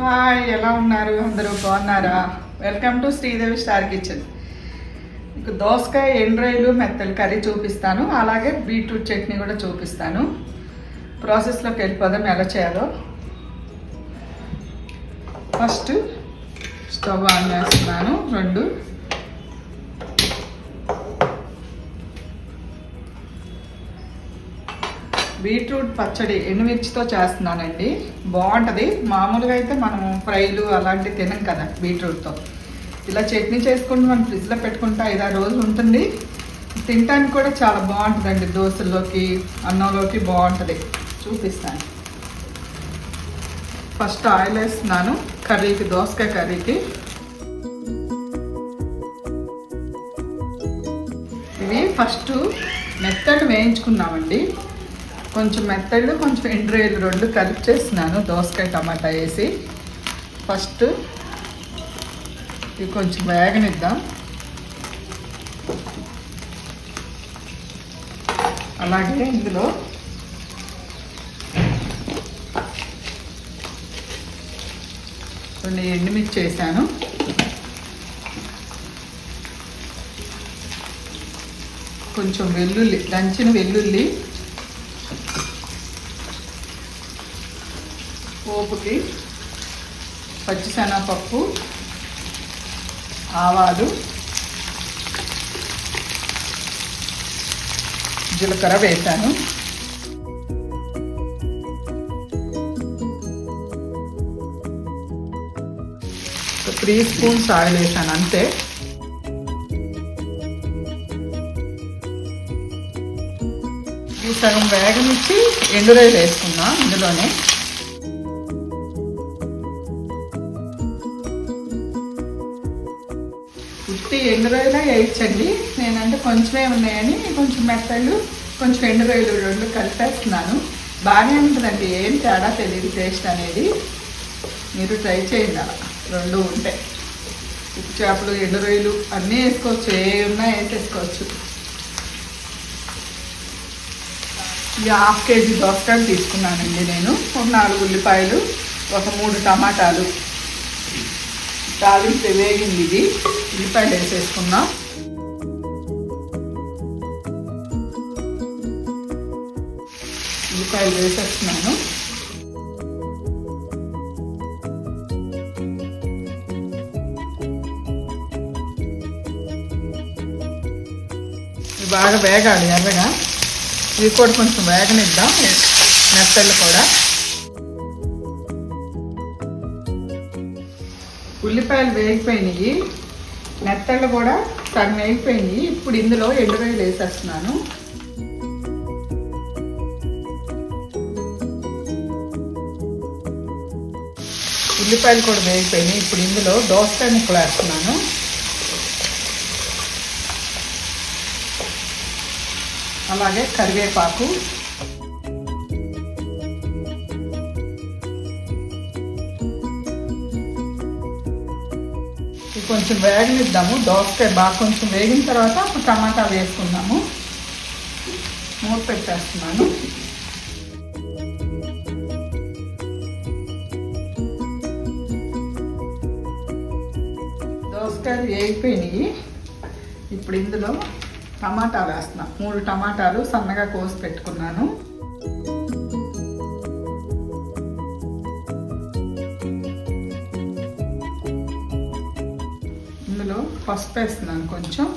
Hi, ఎలా ఉన్నారు? అందరూ బాగున్నారా? Welcome to Sridevi star kitchen. మీకు దోసకాయ ఎండ్రాయిలు మెత్తలు కర్రీ చూపిస్తాను, అలాగే బీట్రూట్ చట్నీ కూడా చూపిస్తాను. ప్రాసెస్లోకి వెళ్ళిపోదాం ఎలా చేయాలో. ఫస్ట్ స్టవ్ ఆన్ చేస్తున్నాను. 2 బీట్రూట్ పచ్చడి ఎండుమిర్చితో చేస్తున్నానండి. బాగుంటుంది. మామూలుగా అయితే మనం ఫ్రైలు అలాంటివి తినం కదా బీట్రూట్తో. ఇలా చట్నీ చేసుకుంటూ మనం ఫ్రిడ్జ్లో పెట్టుకుంటే 5-6 రోజులు ఉంటుంది. తినడానికి కూడా చాలా బాగుంటుందండి. దోశల్లోకి, అన్నంలోకి బాగుంటుంది. చూపిస్తాను. ఫస్ట్ ఆయిల్ వేస్తున్నాను కర్రీకి, దోసకాయ కర్రీకి. ఇవి ఫస్ట్ మెత్తడు వేయించుకున్నామండి. కొంచెం మెత్తళ్ళు, కొంచెం ఎండ్రాయిలు 2 కలిపి చేస్తున్నాను దోసకాయ టమాటా వేసి. ఫస్ట్ ఇవి కొంచెం వేగనిద్దాం. అలాగే ఇందులో కొన్ని ఎండుమిర్చి వేసాను. కొంచెం వెల్లుల్లి, దంచిన వెల్లుల్లి, పోపుకి పచ్చిశనగపప్పు, ఆవాలు, జీలకర్ర వేసాను. ఒక 3 స్పూన్స్ ఆయిల్ వేసాను అంతే. ఈ సగం వేగనిచ్చి ఎండురాయిలు వేసుకున్నా ఇందులోనే. ఉత్తి ఎండురాయిలా వేయించండి. నేనంటే కొంచెమే ఉన్నాయని కొంచెం మెత్తలు, కొంచెం ఎండురాయిలు 2 కలిపేస్తున్నాను. బాగానే ఉంటుందండి, ఏం తేడా తెలియదు. టేస్ట్ అనేది మీరు ట్రై చేయండి. అలా 2 ఉంటాయి. ఉప్పు చేపలు, ఎండురాయిలు అన్నీ వేసుకోవచ్చు, ఏ ఉన్నా వేసేసుకోవచ్చు. ఇది 1/2 కేజీ దోసకాయలు తీసుకున్నానండి నేను. ఒక 4 ఉల్లిపాయలు, ఒక 3 టమాటాలు. తాలింపు వేగింది. ఇది ఉల్లిపాయలు వేసేసుకున్నాం. ఉల్లిపాయలు వేసేస్తున్నాను. ఇవి బాగా వేగాలి ఎర్రగా. ఇవి కూడా కొంచెం వేగనిద్దాం, మెత్తలు కూడా. ఉల్లిపాయలు వేగిపోయినాయి, మెత్తళ్ళు కూడా సగం వేగిపోయినాయి. ఇప్పుడు ఇందులో ఎండురాయిలు వేసేస్తున్నాను. ఉల్లిపాయలు కూడా వేగిపోయినాయి. ఇప్పుడు ఇందులో దోసకాయ ముక్కలు వేస్తున్నాను. అలాగే కరివేపాకు, కొంచెం వేగనిద్దాము. దోసకాయ బాగా కొంచెం వేగిన తర్వాత అప్పుడు టమాటా వేసుకుందాము. మూత పెట్టేస్తున్నాను. దోసకాయలు వేగిపోయినాయి. ఇప్పుడు ఇందులో టమాటాలు వేస్తున్నాను. 3 టమాటాలు సన్నగా కోసి పెట్టుకున్నాను. పసుపు వేస్తున్నాను, కొంచెం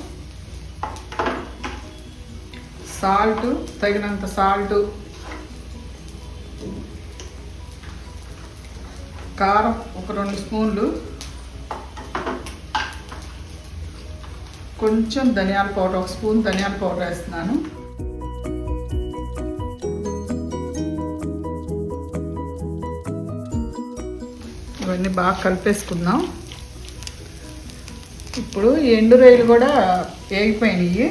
సాల్ట్, తగినంత సాల్ట్, కారం ఒక 2 స్పూన్లు, కొంచెం ధనియాల పౌడర్, 1 స్పూన్ ధనియాల పౌడర్ వేస్తున్నాను. ఇవన్నీ బాగా కలిపేసుకుందాం. ఇప్పుడు ఎండురాయిలు కూడా వేగిపోయినాయి.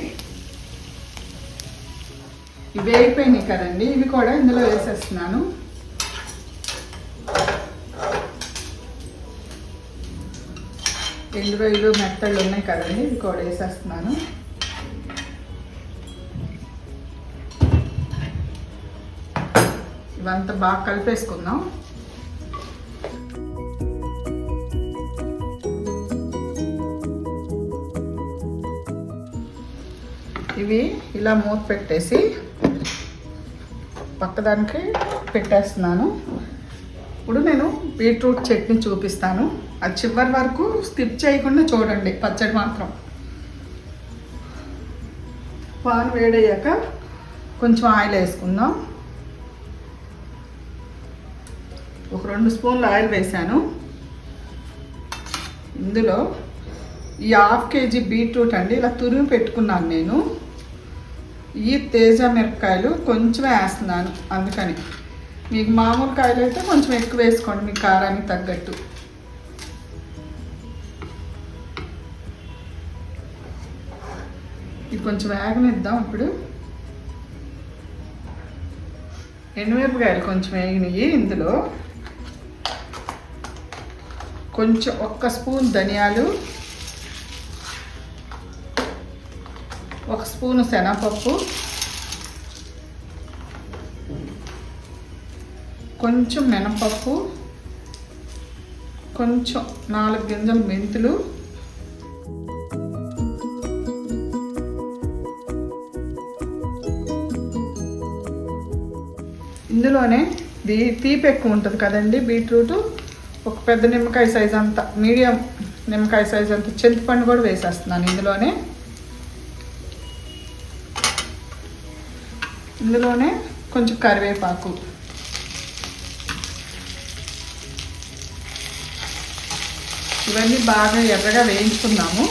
ఇవి వేగిపోయినాయి కదండి, ఇవి కూడా ఇందులో వేసేస్తున్నాను. ఎండురాయిలు మెత్తళ్ళు ఉన్నాయి కదండి, ఇవి కూడా వేసేస్తున్నాను. ఇవంతా బాగా కలిపేసుకుందాం. ఇవి ఇలా మూత పెట్టేసి పక్కదానికి పెట్టేస్తున్నాను. ఇప్పుడు నేను బీట్రూట్ చట్నీ చూపిస్తాను. అది చివరి వరకు స్కిప్ చేయకుండా చూడండి. పచ్చడి మాత్రం పాన్ వేడయ్యాక కొంచెం ఆయిల్ వేసుకుందాం. ఒక 2 స్పూన్లు ఆయిల్ వేసాను. ఇందులో ఈ 1/2 కేజీ బీట్రూట్ అండి, ఇలా తురిమి పెట్టుకున్నాను నేను. ఈ తేజ మిరపకాయలు కొంచెం వేస్తున్నాను, అందుకని. మీకు మామూలు కాయలు అయితే కొంచెం ఎక్కువ వేసుకోండి, మీ కారానికి తగ్గట్టు. ఇది కొంచెం వేగనిద్దాం. ఇప్పుడు ఎండుమిరపకాయలు కొంచెం వేగినాయి. ఇందులో కొంచెం 1 స్పూన్ ధనియాలు, 1 స్పూను శనగపప్పు, కొంచెం మినపప్పు, కొంచెం 4 గింజలు మెంతులు, ఇందులోనే తీపి ఎక్కువ ఉంటుంది కదండి బీట్రూట్. ఒక పెద్ద నిమ్మకాయ సైజ్ అంత, మీడియం నిమ్మకాయ సైజ్ అంత చింతపండు కూడా వేసేస్తున్నాను ఇందులోనే. ఇందులోనే కొంచెం కరివేపాకు, ఇవన్నీ బాగా ఎర్రగా వేయించుకున్నాము.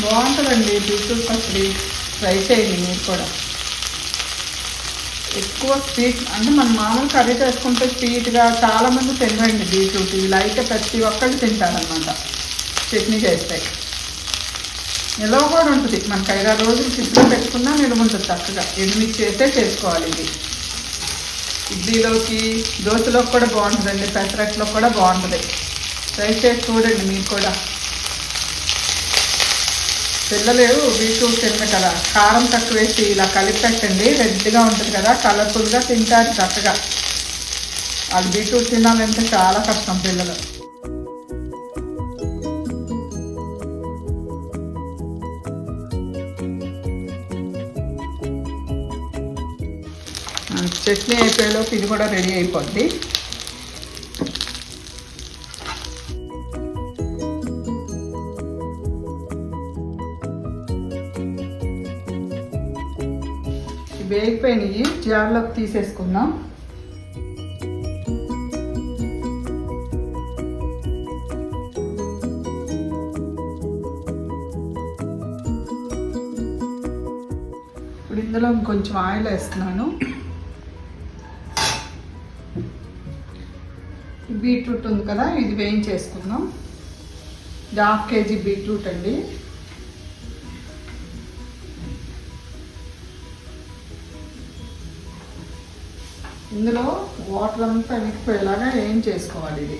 బాగుంటుందండి బీట్రూట్ పచ్చడి, ట్రై చేయండి మీరు కూడా. ఎక్కువ స్వీట్ అంటే మనం మామూలు కర్రీ చేసుకుంటే స్వీట్గా చాలామంది తినరండి బీట్రూట్. ఇలా అయితే ప్రతి ఒక్కళ్ళు తింటారనమాట చట్నీ చేస్తే. నిల్వ కూడా ఉంటుంది, మనకు 5-6 రోజులు ఫ్రిడ్జ్లో పెట్టుకున్నా నిల్వ ఉంటుంది చక్కగా. ఎండుమిర్చి చేస్తే చేసుకోవాలి. ఇది ఇడ్లీలోకి, దోశలోకి కూడా బాగుంటుందండి, పెసరట్లో కూడా బాగుంటుంది. ట్రై చేసి చూడండి మీరు కూడా. పిల్లలు బీట్రూట్ తిన్న కదా, కారం తక్కువ వేసి ఇలా కలిపి పెట్టండి. రెడ్గా ఉంటుంది కదా, కలర్ఫుల్గా తింటారు చక్కగా. అది బీట్రూట్ తినాలంటే చాలా కష్టం పిల్లలు. చట్నీ అయిపోయేలోపు ఇది కూడా రెడీ అయిపోద్ది. వేగిపోయినవి జార్లోకి తీసేసుకుందాం. ఇప్పుడు ఇందులో కొంచెం ఆయిల్ వేస్తున్నాను. బీట్రూట్ ఉంది కదా, ఇది వేయించేసుకుందాం. 1/2 కేజీ బీట్రూట్ అండి. ఇందులో వాటర్ అంతా ఎనికిపోయేలాగా ఏం చేసుకోవాలి. ఇది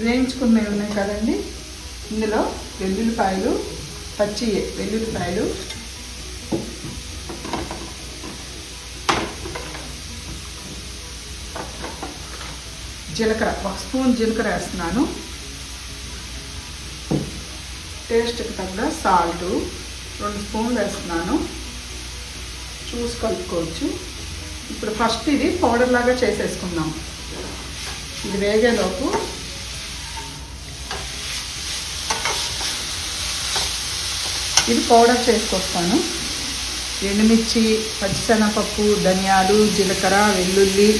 వేయించుకున్నవి ఉన్నాయి కదండి, ఇందులో వెల్లుల్లిపాయలు, పచ్చి వెల్లుల్లిపాయలు, జీలకర్ర, 1 స్పూన్ జీలకర్ర వేస్తున్నాను. టేస్ట్కి తగ్గ సాల్ట్ 2 స్పూన్లు వేస్తున్నాను. చూసి కలుపుకోవచ్చు. ఇప్పుడు ఫస్ట్ ఇది పౌడర్ లాగా చేసేసుకుందాం. ఇది వేగేలోపు ఇది పౌడర్ చేసుకొస్తాను. ఎండుమిర్చి, పచ్చిశనగపప్పు, ధనియాలు, జీలకర్ర, వెల్లుల్లి,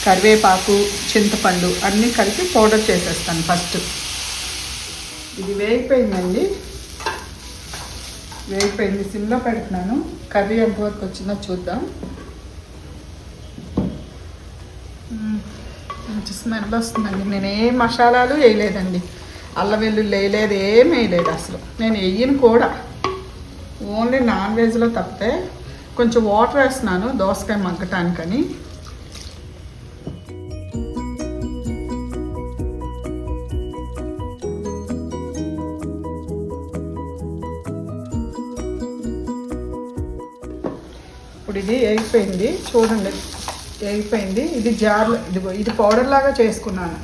కరివేపాకు, చింతపండు అన్నీ కలిపి పౌడర్ చేసేస్తాను ఫస్ట్. ఇది వేగిపోయిందండి, వేగిపోయింది. సిమ్లో పెడుతున్నాను. కర్రీ ఎంతవరకు వచ్చిందో చూద్దాం. మంచి స్మెల్ వస్తుందండి. నేను ఏ మసాలాలు వేయలేదండి, అల్లం వెల్లుల్లి వేయలేదు, ఏం వేయలేదు అసలు. నేను వేయను కూడా, ఓన్లీ నాన్ వెజ్లో తప్పితే. కొంచెం వాటర్ వేస్తున్నాను దోసకాయ మగ్గటానికని. ఇప్పుడు ఇది అయిపోయింది చూడండి, వేగిపోయింది. ఇది జార్లో ఇది పౌడర్ లాగా చేసుకున్నాను.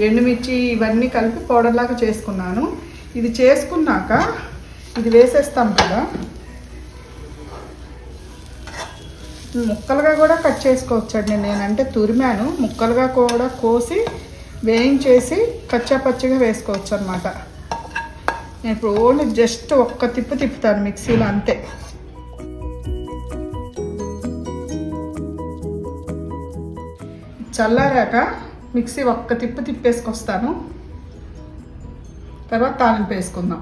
ఎండుమిర్చి ఇవన్నీ కలిపి పౌడర్ లాగా చేసుకున్నాను. ఇది చేసుకున్నాక ఇది వేసేస్తాం కదా. ముక్కలుగా కూడా కట్ చేసుకోవచ్చండి. నేనంటే తురిమాను, ముక్కలుగా కూడా కోసి వేయించేసి కచ్చా పచ్చిగా వేసుకోవచ్చు అనమాట. నేను ఇప్పుడు ఓన్లీ జస్ట్ ఒక్క తిప్పుతాను మిక్సీలో అంతే. చల్లారాక మిక్సీ ఒక్క తిప్పేసుకొస్తాను. తర్వాత తాలింపు వేసుకుందాం.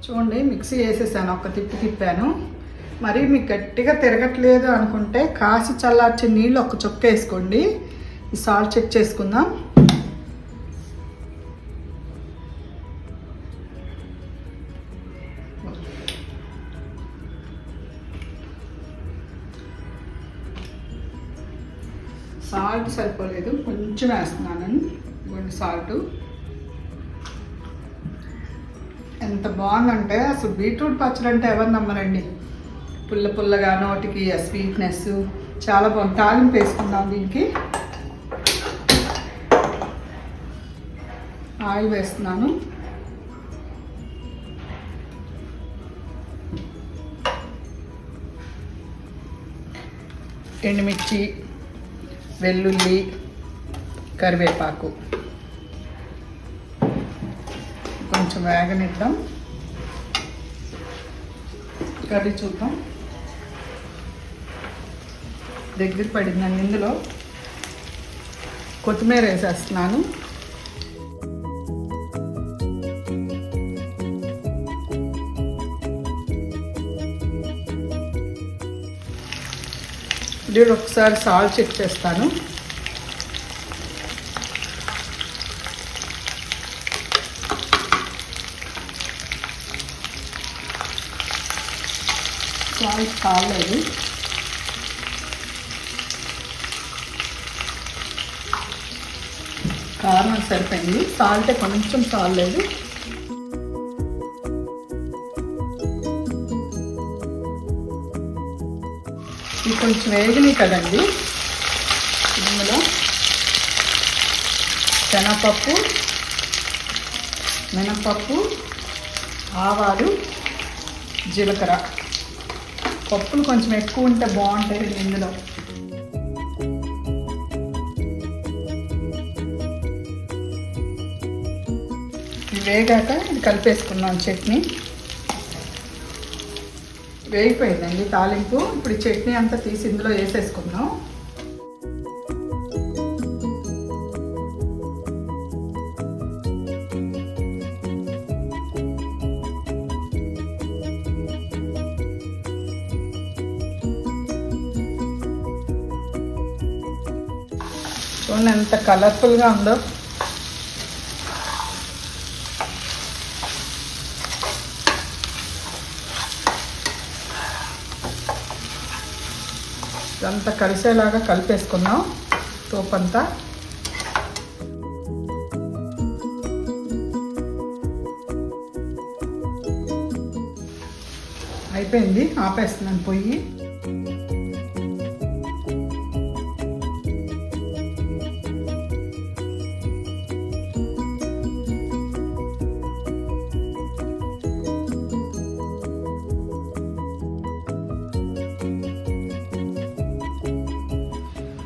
చూడండి, మిక్సీ వేసేసాను, ఒక్క తిప్పాను. మరి మీకు గట్టిగా తిరగట్లేదు అనుకుంటే కాసి చల్లార్చిన నీళ్ళు ఒక చుక్క వేసుకోండి. ఈ సాల్ట్ చెక్ చేసుకుందాం. సాల్ట్ సరిపోలేదు, కొంచెం వేస్తున్నాను. కొన్ని సాల్ట్ ఎంత బాగుందంటే అసలు బీట్రూట్ పచ్చడి అంటే ఎవరు నమ్మరండి. పుల్లగా నోటికి ఆ స్వీట్నెస్ చాలా బాగుంది. తాలింపు వేసుకుందాం. దీనికి ఆయిల్ వేస్తున్నాను. ఎండుమిర్చి, వెల్లుల్లి, కరివేపాకు కొంచెం వేగనిద్దాం. కర్రీ చూద్దాం. దగ్గర పడిందండి. ఇందులో కొత్తిమీర వేసేస్తున్నాను. ఇది ఒకసారి సాల్ట్ చెక్ చేస్తాను. సాల్ట్ కాలేదు. కారం సరిపోయింది. సాల్ట్ కొంచెం చాలేదు. ఇది కొంచెం వేగినాయి కదండి. ఇందులో శనగపప్పు, మినపప్పు, ఆవాలు, జీలకర్ర. పప్పులు కొంచెం ఎక్కువ ఉంటే బాగుంటాయి ఇందులో. వేగాక ఇది కలిపేసుకున్నాం. చట్నీ వేగిపోయిందండి తాలింపు. ఇప్పుడు ఈ చట్నీ అంతా తీసి ఇందులో వేసేసుకుందాం. చూడండి ఎంత కలర్ఫుల్గా ఉందో. ఇదంతా కలిసేలాగా కలిపేసుకుందాం. తోపంతా అయిపోయింది. ఆపేస్తున్నాను పొయ్యి.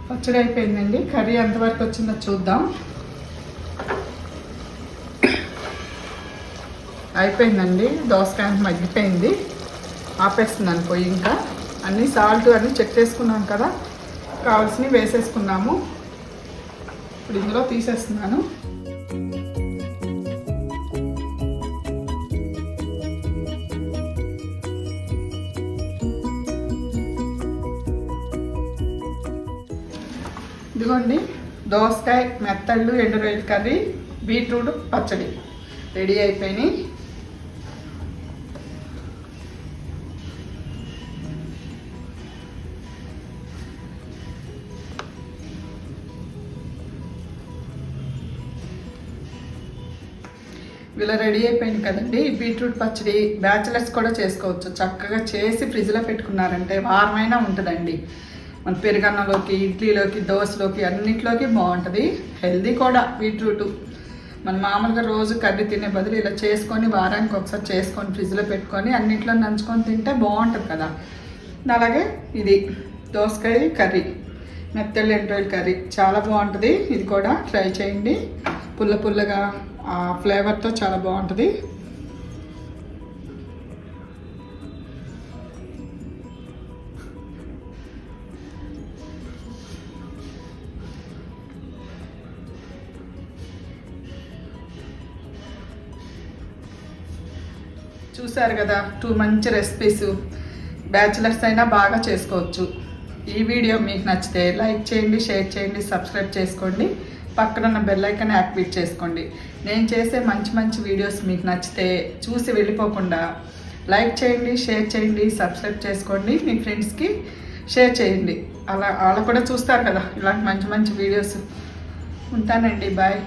పచ్చడి అయిపోయిందండి. కర్రీ ఎంతవరకు వచ్చిందో చూద్దాం. అయిపోయిందండి. దోసకాయ మగ్గిపోయింది. ఆపేస్తున్నాను పొయ్యి. ఇంకా అన్నీ సాల్ట్ అన్నీ చెక్ చేసుకున్నాం కదా, కావాల్సినవి వేసేసుకున్నాము. ఇప్పుడు ఇందులో తీసేస్తున్నాను. ఇదిగోండి, దోసకాయ మెత్తళ్ళు, ఎండు రొయ్యల కర్రీ, బీట్రూట్ పచ్చడి రెడీ అయిపోయినాయి. ఇలా రెడీ అయిపోయింది కదండి. బీట్రూట్ పచ్చడి బ్యాచిలర్స్ కూడా చేసుకోవచ్చు. చక్కగా చేసి ఫ్రిడ్జ్లో పెట్టుకున్నారంటే వారమైనా ఉంటుందండి. మన పెరుగన్నంలోకి, ఇడ్లీలోకి, దోశలోకి అన్నిట్లోకి బాగుంటుంది. హెల్దీ కూడా బీట్రూట్. మన మామూలుగా రోజు కర్రీ తినే బదులు ఇలా చేసుకొని వారానికి ఒకసారి చేసుకొని ఫ్రిడ్జ్లో పెట్టుకొని అన్నింటిలో నంచుకొని తింటే బాగుంటుంది కదా. అలాగే ఇది దోసకాయ కర్రీ, మెత్తలు ఎండ్రాయిల్ కర్రీ చాలా బాగుంటుంది. ఇది కూడా ట్రై చేయండి. పుల్ల పుల్లగా ఆ ఫ్లేవర్తో చాలా బాగుంటుంది. చూసారు కదా, 2 మంచి రెసిపీస్. బ్యాచిలర్స్ అయినా బాగా చేసుకోవచ్చు. ఈ వీడియో మీకు నచ్చితే లైక్ చేయండి, షేర్ చేయండి, సబ్స్క్రైబ్ చేసుకోండి. పక్కన ఉన్న బెల్ ఐకాన్ యాక్టివేట్ చేసుకోండి. నేను చేసే మంచి మంచి వీడియోస్ మీకు నచ్చితే చూసి వెళ్ళిపోకుండా లైక్ చేయండి, షేర్ చేయండి, సబ్స్క్రైబ్ చేసుకోండి. మీ ఫ్రెండ్స్కి షేర్ చేయండి. అలా వాళ్ళు కూడా చూస్తారు కదా ఇలాంటి మంచి మంచి వీడియోస్. ఉంటానండి, బాయ్.